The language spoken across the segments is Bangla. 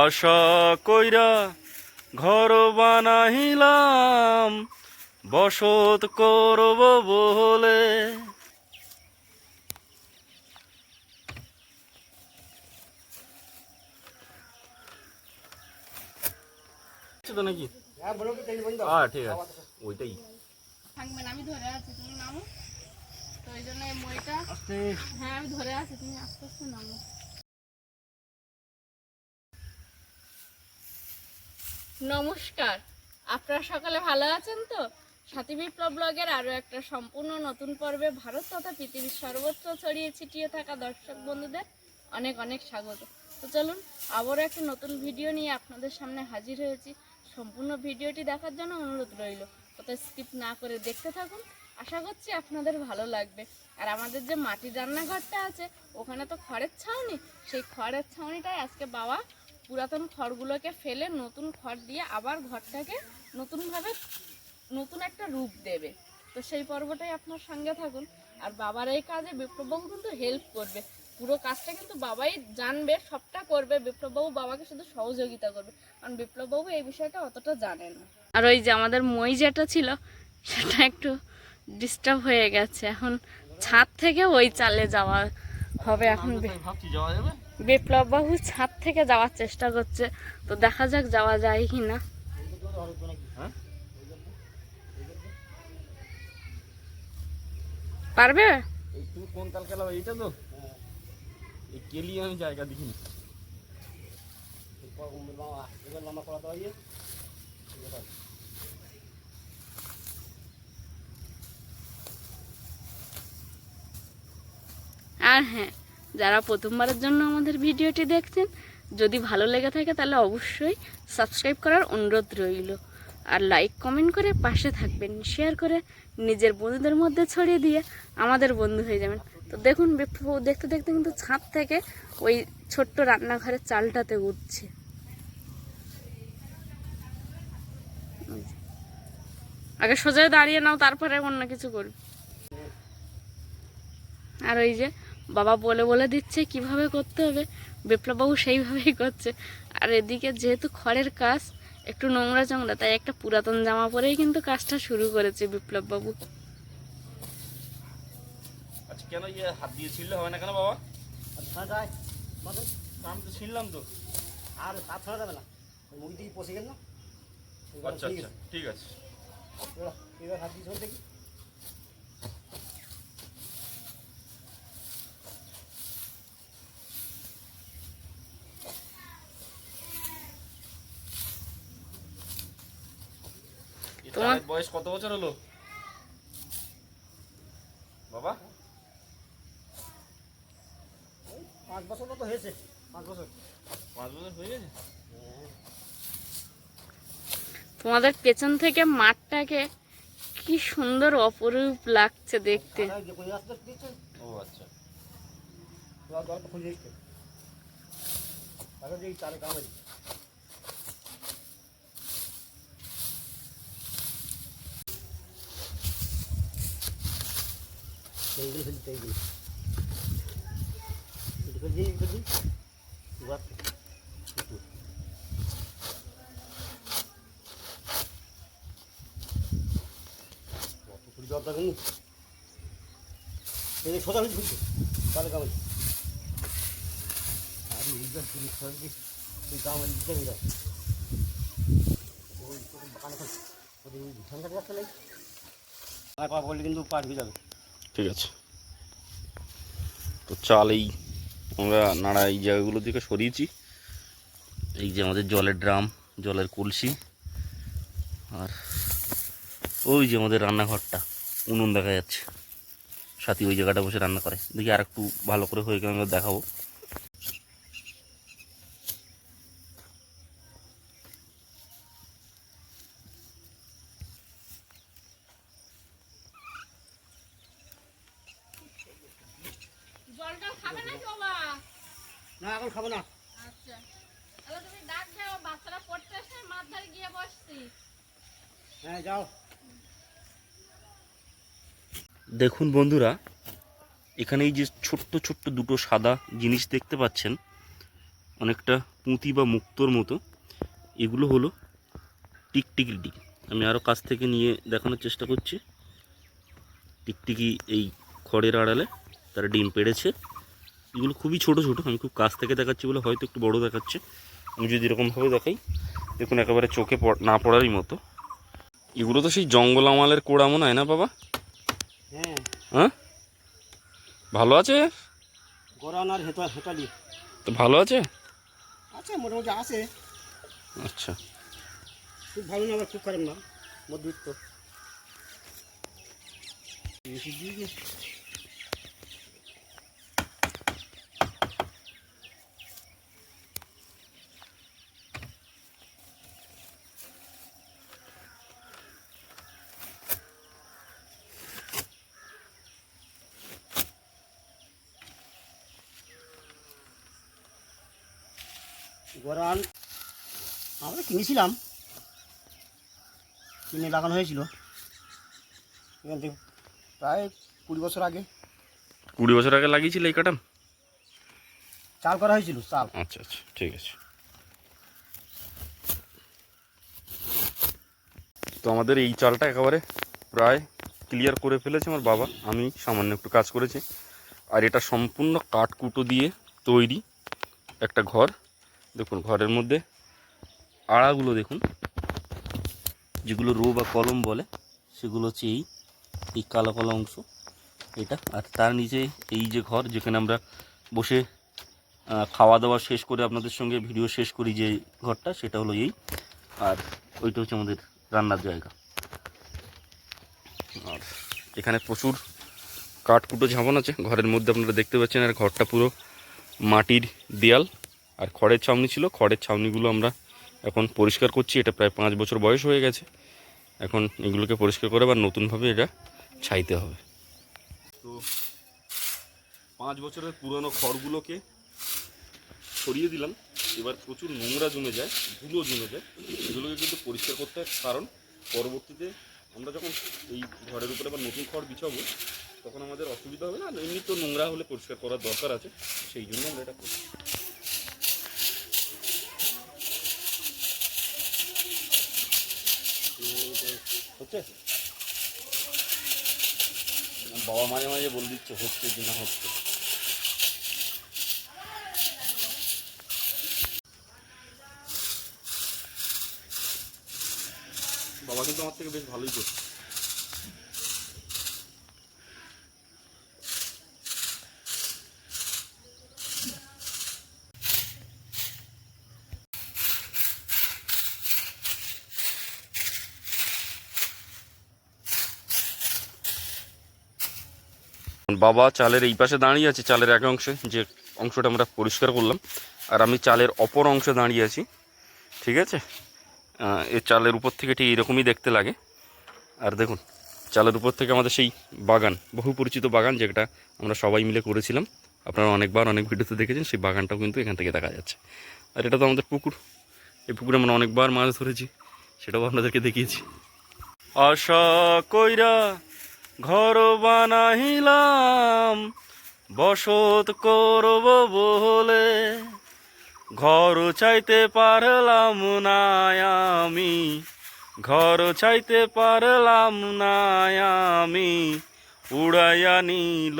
আশা কইরা ঘর বানাইলাম বসত করব বলে। তো নাকি হ্যাঁ ঠিক আছে ওইটাই থাকবেন। আমি ধরে আছি, তুমি নামো। তো এই জন্য এই মইটা হ্যাঁ আমি ধরে আছি, তুমি আস্তে আস্তে নামো। নমস্কার, আপনারা সকালে ভালো আছেন তো? সাথী বিপ্লব ব্লগের আরও একটা সম্পূর্ণ নতুন পর্বে ভারত তথা পৃথিবীর সর্বত্র ছড়িয়ে ছিটিয়ে থাকা দর্শক বন্ধুদের অনেক অনেক স্বাগত। তো চলুন আবারও একটা নতুন ভিডিও নিয়ে আপনাদের সামনে হাজির হয়েছি। সম্পূর্ণ ভিডিওটি দেখার জন্য অনুরোধ রইল, কোথাও স্কিপ না করে দেখতে থাকুন। আশা করছি আপনাদের ভালো লাগবে। আর আমাদের যে মাটির রান্নাঘরটা আছে ওখানে তো খড়ের ছাউনি, সেই খড়ের ছাউনিটাই আজকে বাবা পুরাতন খড়গুলোকে ফেলে নতুন খড় দিয়ে আবার ঘরটাকে নতুনভাবে নতুন একটা রূপ দেবে। তো সেই পর্বটাই আপনার সঙ্গে থাকুন। আর বাবার এই কাজে বিপ্লববাবু কিন্তু হেল্প করবে, পুরো কাজটা কিন্তু বাবাই জানবে, সবটা করবে। বিপ্লববাবু বাবাকে শুধু সহযোগিতা করবে, কারণ বিপ্লববাবু এই বিষয়টা অতটা জানে না। আর ওই যে আমাদের মই যেটা ছিল সেটা একটু ডিস্টার্ব হয়ে গেছে, এখন ছাদ থেকে ওই চালে যাওয়া হবে। এখন ভাবছি যাওয়া যাবে, বিপ্লববাবু ছাদ থেকে যাওয়ার চেষ্টা করছে, তো দেখা যাক যাওয়া যায় কি না। পারবে? তুমি কোন তাল খেলা এইটা তো এই কেলি আমি জায়গা দেখিনি। আর হ্যাঁ, যারা প্রথমবারের জন্য আমাদের ভিডিওটি দেখছেন, যদি ভালো লেগে থাকে তাহলে অবশ্যই সাবস্ক্রাইব করার অনুরোধ রইল। আর লাইক কমেন্ট করে পাশে থাকবেন, শেয়ার করে নিজের বন্ধুদের মধ্যে ছড়িয়ে দিয়ে আমাদের বন্ধু হয়ে যাবেন। তো দেখুন দেখতে দেখতে কিন্তু ছাদ থেকে ওই ছোট্ট রান্নাঘরের চালটাতে উঠছে। আগে সোজা দাঁড়িয়ে নাও, তারপরে অন্য কিছু করবে। আর ওই যে বাবা বলে বলে দিচ্ছে কিভাবে করতে হবে, বিপ্লববাবু সেইভাবেই করছে। আর এদিকে যেহেতু খড়ের কাজ একটু নোংরা চোংরা, তাই একটা পুরাতন জামা পরেই কিন্তু কাজটা শুরু করেছে বিপ্লববাবু। আচ্ছা কেন ইয়ে হাত দিয়ে ছিঁড়লে হবে না কেন বাবা? আমি তো ছিঁড়লাম তো। আর হাত ছড়া যাবে না, মুড়ি দিয়ে পচে গেল না। আচ্ছা আচ্ছা ঠিক আছে। এবার হাত দিয়ে ছড় দেখি। তোমার বয়স কত বছর হলো বাবা? 5 বছর মতো হয়েছে। 5 বছর। 5 বছর হয়ে গেছে। তোমাদের পেছন থেকে মাঠটাকে কি সুন্দর অপরূপ লাগছে দেখতে। ও আচ্ছা। সোজা হয়ে ঘুরছে তাহলে কামাই। আর এইবার জিনিস সরকি তুই কামাই দিতে হয়ে যাচ্ছে। ওই ঠান্ডা রাখতে নেই আর পা বললে কিন্তু পার হয়ে যাবে। ঠিক আছে। তো চাল এই আমরা নাড়া এই জায়গাগুলো থেকে সরিয়েছি। এই যে আমাদের জলের ড্রাম, জলের কলসি, আর ওই যে আমাদের রান্নাঘরটা, উনুন দেখা যাচ্ছে। সাথী ওই জায়গাটা বসে রান্না করে। দেখি আর একটু ভালো করে হয়ে গেলে আমরা দেখাবো। জলটা খাবে নাকি বাবা? না এখন খাবো না। আচ্ছা তাহলে তুমি ডাক দাও, বাচ্চারা পড়তে আসে, মাঠ ধারে গিয়ে বসছি। হ্যাঁ যাও। দেখুন বন্ধুরা, এখানে এই যে ছোট্ট ছোট্ট দুটো সাদা জিনিস দেখতে পাচ্ছেন, অনেকটা পুঁতি বা মুক্তোর মতো। এগুলো হলো টিকটিকির ডিম। আমি আরও কাছ থেকে নিয়ে দেখানোর চেষ্টা করছি। টিকটিকি এই খড়ের আড়ালে তারা ডিম পেড়েছে। এগুলো খুবই ছোট ছোট, আমি খুব কাছ থেকে দেখাচ্ছি বলে হয়তো একটু বড় দেখাচ্ছে। আমি যদি এরকমভাবে দেখাই, দেখুন একেবারে চোখে না পড়ারই মতো। এগুলো তো সেই জঙ্গল আমালের কোড়া মনে হয় না বাবা? হ্যাঁ হ্যাঁ, ভালো আছে? গরান আর হেঁটালি তো ভালো আছে? আছে, মোটামুটি আছে। আচ্ছা, খুব ভালো না, আবার খুব খারাপ না, মধ্যবিত্ত। বেশি দিয়ে দিয়েছি। গরান আমরা কিনেছিলাম, কিনে লাগানো হয়েছিল এখান থেকে প্রায় 20 বছর আগে। 20 বছর আগে লাগিয়েছিল এই কাটাম? চাল করা হয়েছিল, চাল। আচ্ছা আচ্ছা, ঠিক আছে। তো আমাদের এই চালটা একেবারে প্রায় ক্লিয়ার করে ফেলেছে আমার বাবা, আমি সামান্য একটু কাজ করেছি। আর এটা সম্পূর্ণ কাঠকুটো দিয়ে তৈরি একটা ঘর। দেখুন ঘরের মধ্যে আড়াগুলো দেখুন, যেগুলো রো বা কলম বলে, সেগুলো হচ্ছে এই কালো কালো অংশ এটা। আর তার নিচে এই যে ঘর, যেখানে আমরা বসে খাওয়া দাওয়া শেষ করে আপনাদের সঙ্গে ভিডিও শেষ করি, যে ঘরটা, সেটা হলো এই। আর ওইটা হচ্ছে আমাদের রান্নার জায়গা। আর এখানে প্রচুর কাঠকুটো ঝাপান আছে ঘরের মধ্যে, আপনারা দেখতে পাচ্ছেন। আর ঘরটা পুরো মাটির দেয়াল আর খড়ের ছাউনি ছিল। খড়ের ছাউনিগুলো আমরা এখন পরিষ্কার করছি। এটা প্রায় 5 বছর বয়স হয়ে গেছে। এখন এগুলোকে পরিষ্কার করে আবার নতুনভাবে এটা ছাইতে হবে। তো 5 বছরের পুরনো খড়গুলোকে সরিয়ে দিলাম। এবার প্রচুর নোংরা জমে যায়, ধুলো জমে যায়, এগুলোকে কিন্তু পরিষ্কার করতে হয়। কারণ পরবর্তীতে আমরা যখন এই ঘরের উপরে আবার নতুন খড় বিছাবো, তখন আমাদের অসুবিধা হবে না। এমনি তো নোংরা হলে পরিষ্কার করার দরকার আছে, সেই জন্য আমরা এটা করি। হচ্ছে বাবা মাঝে মাঝে বলে দিচ্ছে হচ্ছে কি না হচ্ছে। বাবা কিন্তু আমার থেকে বেশ ভালোই করছে। বাবা চালের এই পাশে দাঁড়িয়ে আছে, চালের এক অংশে, যে অংশটা আমরা পরিষ্কার করলাম। আর আমি চালের অপর অংশে দাঁড়িয়ে আছি, ঠিক আছে? এই চালের উপর থেকে ঠিক এইরকমই দেখতে লাগে। আর দেখুন চালের উপর থেকে আমাদের সেই বাগান, বহু পরিচিত বাগান, যেটা আমরা সবাই মিলে করেছিলাম, আপনারা অনেকবার অনেক ভিডিওতে দেখেছেন, সেই বাগানটাও কিন্তু এখান থেকে দেখা যাচ্ছে। আর এটা তো আমাদের পুকুর, এই পুকুরে আমরা অনেকবার মাছ ধরেছি, সেটাও আপনাদেরকে দেখিয়েছি। আশা কইরা ঘর বানাইলাম, বসত করব বলে, ঘর চাইতে পারলাম না আমি, ঘর চাইতে পারলাম না আমি, উড়াইয়া নিল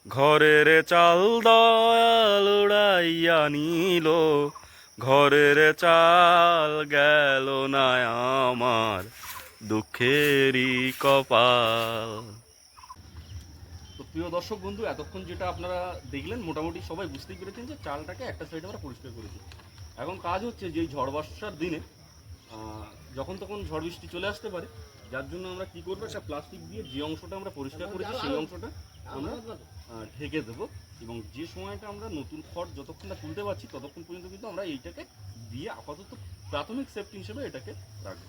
ঘরের চাল দয়াল, উড়াইয়া নিল ঘরের চাল, গেল না আমার দুঃখেরই কপাল। তো প্রিয় দর্শক বন্ধু, এতক্ষণ যেটা আপনারা দেখলেন, মোটামুটি সবাই বুঝতেই পেরেছেন যে চালটাকে একটা সাইডে আমরা পরিষ্কার করেছি। এখন কাজ হচ্ছে যে এই ঝড় বর্ষার দিনে যখন তখন ঝড় বৃষ্টি চলে আসতে পারে, যার জন্য আমরা কী করবো, একটা প্লাস্টিক দিয়ে যে অংশটা আমরা পরিষ্কার করেছি সেই অংশটা আমরা ঢেকে দেবো। এবং যে সময়টা আমরা নতুন খড় যতক্ষণ না তুলতে পারছি, ততক্ষণ পর্যন্ত কিন্তু আমরা এইটাকে দিয়ে আপাতত প্রাথমিক সেফটি হিসেবে এটাকে রাখবো।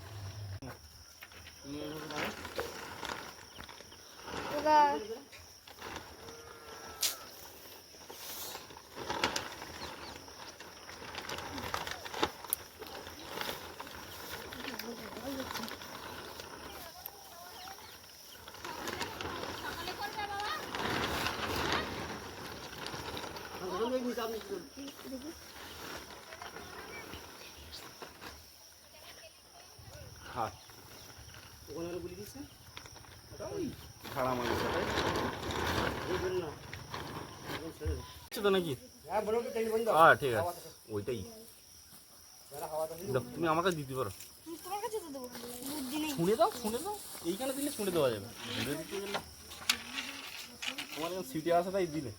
হাট ওখানে বলে দিচ্ছে ভাড়া মালিক সাথে তো নাকি হ্যাঁ ঠিক আছে ওইটাই তুমি আমাকে দিতে পারো শুনে দাও এইখানে দিলে শুনে দেওয়া যাবে ঘুরে দিতে গেলে তোমার এখন সিটি আসে তাই দিলে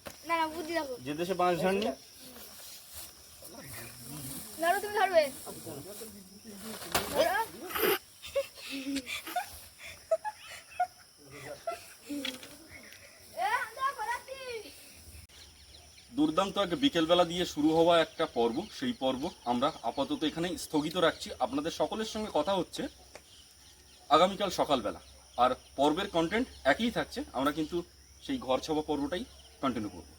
যে দেশে বাঁশ ঝাড়নি তুমি ধরবে দুর্দান্ত এক বিকেলবেলা দিয়ে শুরু হওয়া একটা পর্ব, সেই পর্ব আমরা আপাতত এখানেই স্থগিত রাখছি। আপনাদের সকলের সঙ্গে কথা হচ্ছে আগামীকাল সকালবেলা, আর পর্বের কন্টেন্ট একই থাকছে, আমরা কিন্তু সেই ঘর ছাপা পর্বটাই কন্টিনিউ করব।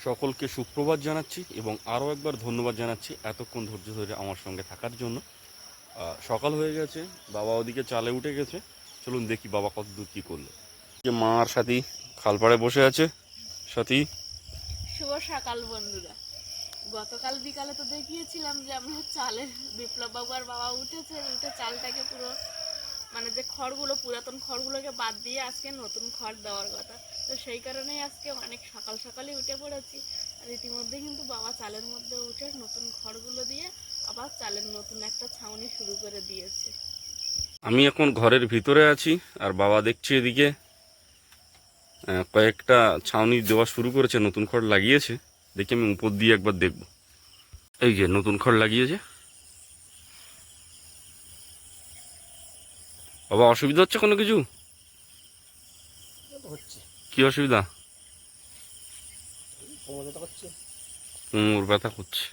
সকলকে সুপ্রভাত জানাচ্ছি এবং আরও একবার ধন্যবাদ জানাচ্ছি এতক্ষণ ধৈর্য ধরে আমার সঙ্গে থাকার জন্য। সকাল হয়ে গেছে, বাবা ওদিকে চালে উঠে গেছে, চলুন দেখি বাবা কত দূর কী করলো। যে মা আর সাথী খালপাড়ে বসে আছে। সাথী শুভ সকাল বন্ধুরা। গতকাল বিকালে তো দেখিয়েছিলাম যে আমরা চালের বিপ্লব বাবু আর বাবা উঠে চালটাকে পুরো মানে যে খড়গুলো পুরাতন খড়গুলোকে বাদ দিয়ে আজকে নতুন খড় দেওয়ার কথা, তো সেই কারণেই আজকে অনেক সকাল সকালই উঠে পড়েছি। আর ইতিমধ্যে কিন্তু বাবা চালের মধ্যে উঠে নতুন খড়গুলো দিয়ে আবার চালের নতুন একটা ছাউনি শুরু করে দিয়েছে। আমি এখন ঘরের ভিতরে আছি আর বাবা দেখছি এদিকে কয়েকটা ছাউনি দেওয়া শুরু করেছে, নতুন খড় লাগিয়েছে। দেখি আমি উপর দিয়ে একবার দেখব। এই যে নতুন খড় লাগিয়েছে। বাবা অসুবিধা হচ্ছে কোনো কিছু? কি অসুবিধা? কোমর ব্যথা করছে।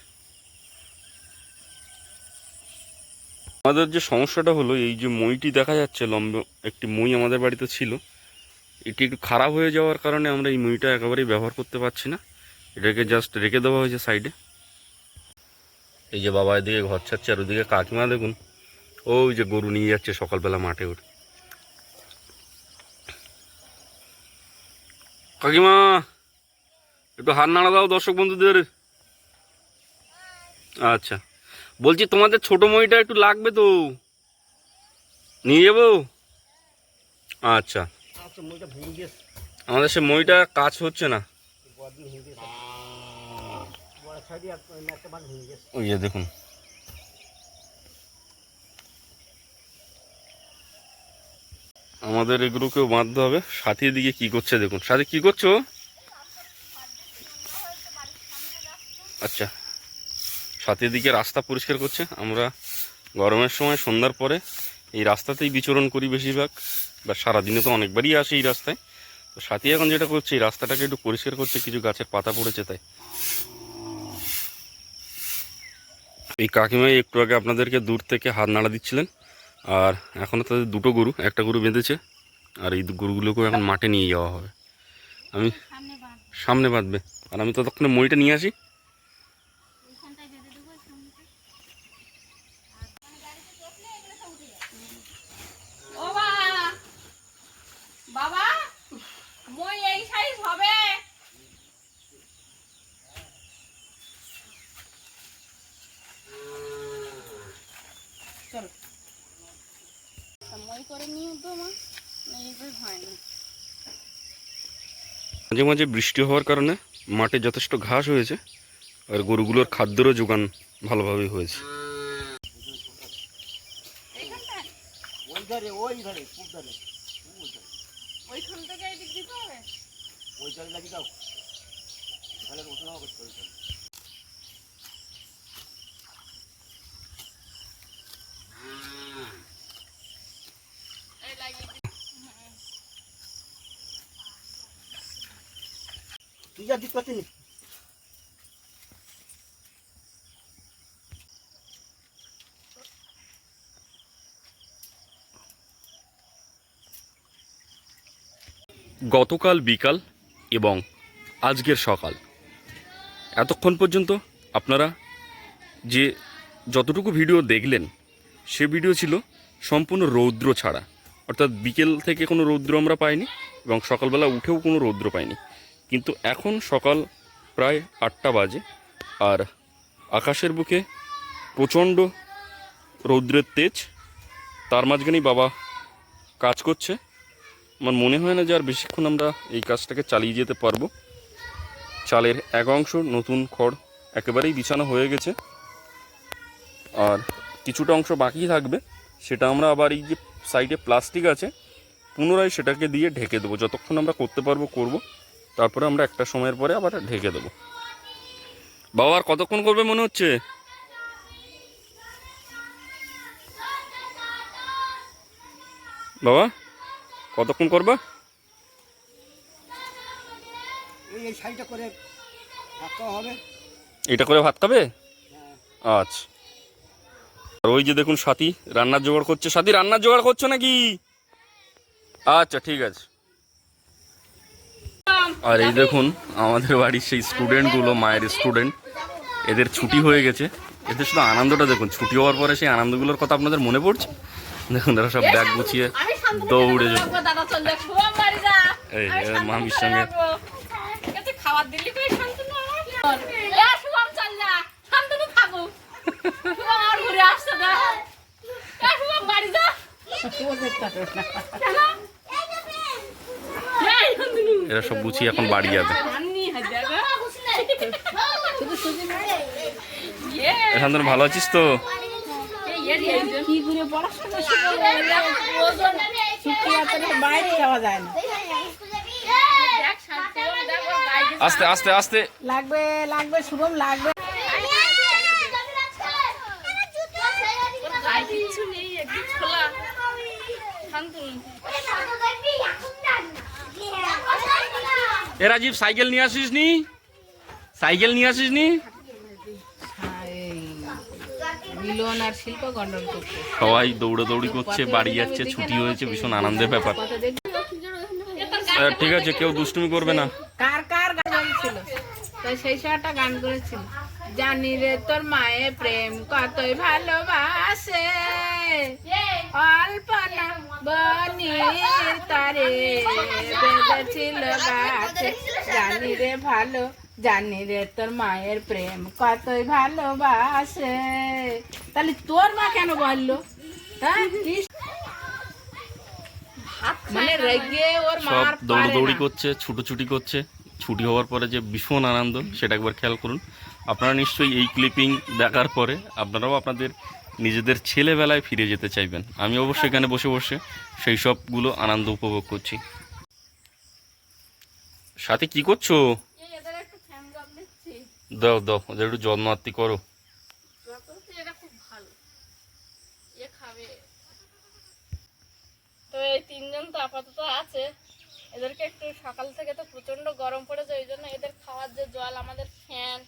আমাদের যে সমস্যাটা হলো, এই যে মইটি দেখা যাচ্ছে লম্বা একটি মই আমাদের বাড়িতে ছিল, এটি একটু খারাপ হয়ে যাওয়ার কারণে আমরা এই মইটা একেবারেই ব্যবহার করতে পারছি না। এটাকে জাস্ট রেখে দেওয়া হয়েছে সাইডে। এই যে বাবা এদিকে ঘর ছাড়ছে আর ওদিকে কাকিমা দেখুন ওই যে গরু নিয়ে যাচ্ছে সকালবেলা মাঠে উঠে। কাকিমা একটু হাত নাড়া দাও দর্শক বন্ধুদের। আচ্ছা, বলছি তোমাদের ছোট মইটা একটু লাগবে তো, নিয়ে যাবো? আচ্ছা, আমাদের সে মইটা কাজ হচ্ছে না। ওই যে দেখুন আমাদের এগুলোকেও বাঁধতে হবে। সাথীর দিকে কি করছে দেখুন। সাথী কি করছো? আচ্ছা, সাথীর দিকে রাস্তা পরিষ্কার করছে। আমরা গরমের সময় সন্ধ্যার পরে এই রাস্তাতেই বিচরণ করি বেশিরভাগ, বা সারাদিনে তো অনেকবারই আসে এই রাস্তায়। তো সাথী এখন যেটা করছে এই রাস্তাটাকে একটু পরিষ্কার করছে, কিছু গাছের পাতা পড়েছে তাই। এই কাকিমাই একটু আগে আপনাদেরকে দূর থেকে হাত নাড়া দিচ্ছিলেন। আর এখনও তাদের দুটো গরু, একটা গরু বেঁধেছে, আর এই গরুগুলোকেও এখন মাঠে নিয়ে যাওয়া হবে। আমি সামনে বাঁধবে, আর আমি ততক্ষণে মইটা নিয়ে আসি। বাবা মই এই সাইজ হবে? চল মই করে নিও তো মা, এইভাবে হয় না। মাঝে মাঝে বৃষ্টি হওয়ার কারণে মাঠে যথেষ্ট ঘাস হয়েছে, আর গরুগুলোর খাদ্যেরও যোগান ভালোভাবে হয়েছে। ওইখান থেকে এদিক দিতে হবে। তুই যা দিতে পারছিস। গতকাল বিকাল এবং আজকের সকাল, এতক্ষণ পর্যন্ত আপনারা যে যতটুকু ভিডিও দেখলেন সে ভিডিও ছিল সম্পূর্ণ রৌদ্র ছাড়া, অর্থাৎ বিকেল থেকে কোনো রৌদ্র আমরা পাইনি এবং সকালবেলা উঠেও কোনো রৌদ্র পাইনি। কিন্তু এখন সকাল প্রায় 8টা বাজে, আর আকাশের বুকে প্রচণ্ড রৌদ্রের তেজ, তার মাঝখানেই বাবা কাজ করছে। আমার মনে হয় না যে আর বেশিক্ষণ আমরা এই কাজটাকে চালিয়ে যেতে পারবো। চালের এক অংশ নতুন খড় একেবারেই বিছানো হয়ে গেছে, আর কিছুটা অংশ বাকি থাকবে। সেটা আমরা আবার এই যে সাইডে প্লাস্টিক আছে পুনরায় সেটাকে দিয়ে ঢেকে দেবো। যতক্ষণ আমরা করতে পারবো করব, তারপরে আমরা একটা সময়ের পরে আবার ঢেকে দেবো। বাবা আর কতক্ষণ করবে মনে হচ্ছে? বাবা কতক্ষণ করবা? এই শাড়িটা করে ভাত খাওয়া হবে। এটা করে ভাত খাবে? আচ্ছা। আর ওই যে দেখুন সাথী রান্নার জোগাড় করছে। সাথী রান্নার জোগাড় করছো নাকি? আচ্ছা ঠিক আছে। আর এই দেখুন আমাদের বাড়ির সেই স্টুডেন্টগুলো, মায়ের স্টুডেন্ট, এদের ছুটি হয়ে গেছে। এদের শুধু আনন্দটা দেখুন, ছুটি হওয়ার পরে সেই আনন্দগুলোর কথা আপনাদের মনে পড়ছে। দেখুন তারা সব ব্যাগ গুছিয়ে দৌড়ে যায়। এই মামির সঙ্গে খাবার দিলি তুই শান্তনু আমার এ শুভম চল যা শান্তনু থাকো শুভম আর ঘুরে আসছে না এ শুভম বাড়ি যা এরা সব গুছিয়ে এখন বাড়ি যাবে। শান্তনু ভালো আছিস তো? কি ঘুরে পড়াশোনা বাইরে যাওয়া যায় না। আস্তে আস্তে আস্তে লাগবে লাগবে শুভম লাগবে। কিছু নেই একদম খোলা শান্তনু এ রাজীব সাইকেল নিয়ে আসিস নি? সাইকেল নিয়ে আসিস নি? মিলন আর শিল্প গন্ডন করছে, সবাই দৌড়াদৌড়ি করছে, বাড়ি যাচ্ছে, ছুটি হয়েছে, ভীষণ আনন্দের ব্যাপার। ঠিক আছে, কেউ দুষ্টুমি করবে না। কার কার গান ছিল তো সেই সময়টা গান করেছিল, জানি রে তোর মায়ে প্রেম কতই ভালোবাসে, অল্পনা বনির তারে বেঁধেছিল গাছে, জানি রে ভালো, জানি রে তোর মায়ের প্রেম কতই ভালোবাসে। তাহলে তোর মা কেন বললো? হ্যাঁ মানে রেগে ওর সব মার দৌড়াদৌড়ি করছে, ছুটোছুটি করছে। ছুটি হওয়ার পরে যে ভীষণ আনন্দ সেটা একবার খেয়াল করুন। আপনারা নিশ্চয়ই এই ক্লিপিং দেখার পরে আপনারাও আপনাদের নিজেদের ছেলেবেলায় ফিরে যেতে চাইবেন। আমি অবশ্যই এখানে বসে বসে সেই সবগুলো আনন্দ উপভোগ করছি। সাথে কি করছো? এদের একটু ফ্যান জব দিচ্ছি, দাও দাও, ওদের একটু যত্ন আত্তি করো। এটা খুব ভালো, এ খাবে। তো এই তিনজন তো আপাতত আছে, এদেরকে একটু সকাল থেকে তো প্রচন্ড গরম পড়েছে, ওই জন্য এদের খাওয়ার যে জল আমাদের ফ্যান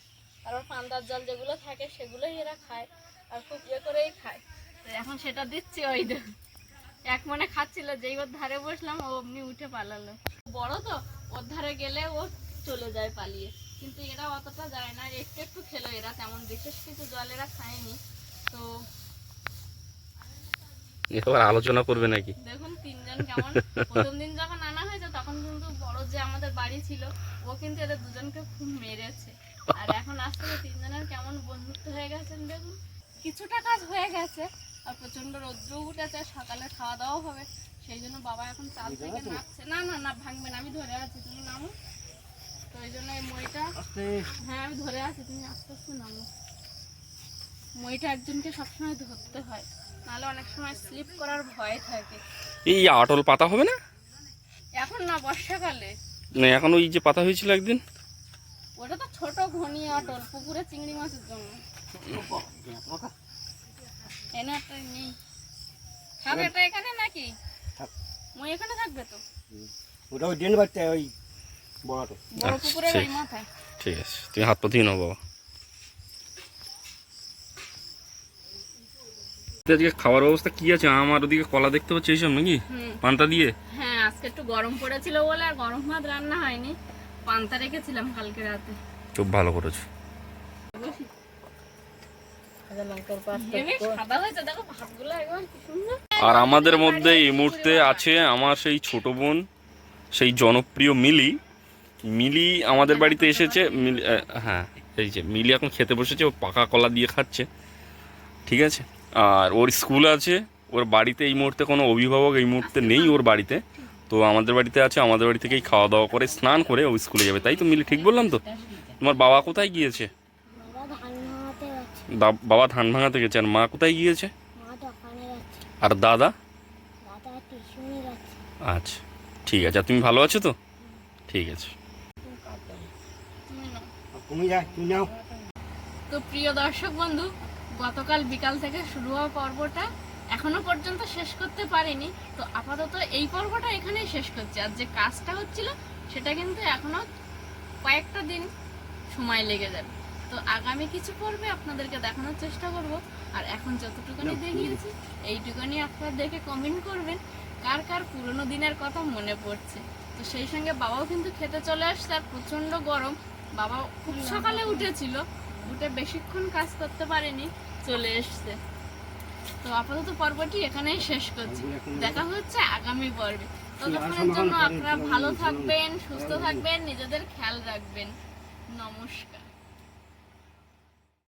আর পান্তার জল যেগুলো থাকে সেগুলোই এরা খায়, আর খুব ইয়ে করেই খায়। তো এখন সেটা দিচ্ছি। ওই এক মনে খাচ্ছিল, যেই ওর ধারে বসলাম ও অমনি উঠে পালালো। বড় তো ওর ধারে গেলে ও চলে যায় পালিয়ে, কিন্তু এরা অতটা যায় না, একটু একটু খেলো। এরা তেমন বিশেষ কিছু জল এরা খায়নি। তো এবার আলোচনা করবে নাকি? দেখুন তিনজন কেমন, প্রথম দিন যখন আনা হয়েছে তখন কিন্তু বড় যে আমাদের বাড়ি ছিল ও কিন্তু এদের দুজনকে খুব মেরেছে, আর এখন আস্তে আস্তে তিনজনের কেমন বন্ধুত্ব হয়ে গেছেন দেখুন। কিছুটা কাজ হয়ে গেছে, আর প্রচন্ড রৌদ্র উঠেছে, সকালে খাওয়া দাওয়া হবে, সেই জন্য বাবা এখন চাল থেকে নামছে। না না না ভাঙবে না, আমি ধরে আছি, তুমি নামো। তো ওই জন্য এই মইটা, হ্যাঁ আমি ধরে আছি, তুমি আস্তে আস্তে নামো। মইটা একজনকে সবসময় ধরতে হয়, নাহলে অনেক সময় স্লিপ করার ভয় থাকে। এই আটল পাতা হবে না এখন না, বর্ষাকালে। না, এখন ওই যে পাতা হয়েছিল একদিন, ওটা তো ছোট ঘনি আটল, পুকুরে চিংড়ি মাছের জন্য। এনে একটা নেই, খাবে এটা এখানে নাকি? মই এখানে থাকবে তো, ওটা ওই ড্রেন বাড়তে ওই বড়টা বড় পুকুরের আচ্ছা, ওই মাথায়। ঠিক আছে, তুমি হাত পা ধুয়ে নাও বাবা। আজকে খাওয়ার ব্যবস্থা কি আছে? আমার ওদিকে কলা দেখতে পাচ্ছি, এইসব নাকি পান্তা দিয়ে? হ্যাঁ আজকে একটু গরম পড়েছিল বলে আর গরম ভাত রান্না হয়নি, পান্তা রেখেছিলাম কালকে রাতে। খুব ভালো করেছো। সাদা হয়েছে দেখো ভাতগুলো, একবার কি সুন্দর। আর আমাদের মধ্যে এই মুহূর্তে আছে আমার সেই ছোট বোন, সেই জনপ্রিয় মিলি। মিলি আমাদের বাড়িতে এসেছে। হ্যাঁ এই যে মিলি এখন খেতে বসেছে, ও পাকা কলা দিয়ে খাচ্ছে। ঠিক আছে, আর ওর স্কুল আছে, ওর বাড়িতে এই মুহূর্তে কোনো অভিভাবক এই মুহূর্তে নেই ওর বাড়িতে, তো আমাদের বাড়িতে আছে, আমাদের বাড়ি থেকেই খাওয়া দাওয়া করে স্নান করে ও স্কুলে যাবে, তাই তো মিলি? ঠিক বললাম তো? তোমার বাবা কোথায় গিয়েছে? বাবা ধান ভাঙাতে গেছে। আর মা কোথায় গিয়েছে? আর দাদা? আচ্ছা ঠিক আছে। আর তুমি ভালো আছো তো? ঠিক আছে। কমে যায়, তুই নাও। তো প্রিয় দর্শক বন্ধু, গতকাল বিকাল থেকে শুরু হওয়া পর্বটা এখনো পর্যন্ত শেষ করতে পারিনি। তো আপাতত এই পর্বটা এখানেই শেষ করছি। আর যে কাজটা হচ্ছিল সেটা কিন্তু এখনো কয়েকটা দিন সময় লেগে যাবে। তো আগামী কিছু পর্বে আপনাদেরকে দেখানোর চেষ্টা করব। আর এখন যতটুকুনি দেখিয়েছি এইটুকুনি আপনারা দেখে কমেন্ট করবেন কার কার পুরোনো দিনের কথা মনে পড়ছে। তো সেই সঙ্গে বাবাও কিন্তু খেতে চলে আসছে। আর প্রচণ্ড গরম, বাবা খুব সকালে উঠেছিল, উঠে বেশিক্ষণ কাজ করতে পারেনি, চলে এসছে। তো আপাতত পর্বটি এখানেই শেষ করছি। দেখা হচ্ছে আগামী পর্বে। ততক্ষণের জন্য আপনারা ভালো থাকবেন, সুস্থ থাকবেন, নিজেদের খেয়াল রাখবেন। নমস্কার।